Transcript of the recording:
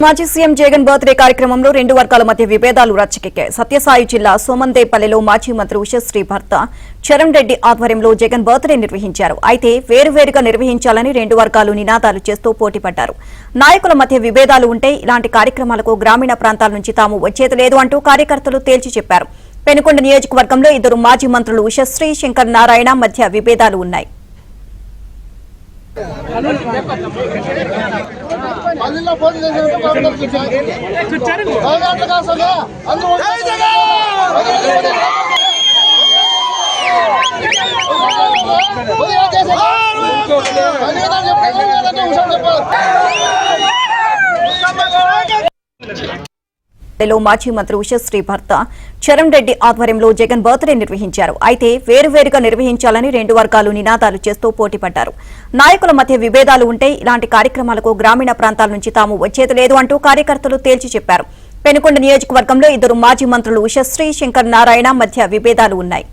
మాజీ CM Jagan birthday కార్యక్రమంలో రెండు వర్గాల మధ్య విభేదాలు రచ్చకెక్కాయి. సత్యసాయి జిల్లా సోమందేపల్లిలో మాజీ మంత్రి ఉషశ్రీ భర్త చరణ్ రెడ్డి ఆధ్వర్యంలో జగన్ బర్త్డే నిర్వహించారు. అయితే వేరువేరుగా నిర్వహించాలని రెండు వర్గాలు నినాదాలు చేస్తూ పోటీపడ్డారు. నాయకుల మధ్య విభేదాలు ఉంటే ఇలాంటి కార్యక్రమాలకు గ్రామీణ ప్రాంతాల నుంచి తాము వచ్చేది లేదు అంటూ కార్యకర్తలు తేల్చి చెప్పారు. పెనుకొండ నియోజకవర్గంలో ఇద్దరు మాజీ మంత్రులు ఉషశ్రీ శంకర్ నారాయణ మధ్య విభేదాలు ఉన్నాయి. మాజీ మంత్రి ఉషశ్రీ భర్త చరణ్ రెడ్డి ఆధ్వర్యంలో జగన్ బర్త్డే నిర్వహించారు. అయితే వేరువేరుగా నిర్వహించాలని రెండు వర్గాలు నినాదాలు చేస్తూ పోటీపడ్డారు. నాయకుల మధ్య విభేదాలు ఉంటే ఇలాంటి కార్యక్రమాలకు గ్రామీణ ప్రాంతాల నుంచి తాము వచ్చేది లేదు అంటూ కార్యకర్తలు తేల్చి చెప్పారు. పెనుకొండ నియోజకవర్గంలో ఇద్దరు మాజీ మంత్రులు ఉషశ్రీ శంకర్ నారాయణ మధ్య విభేదాలు ఉన్నాయి.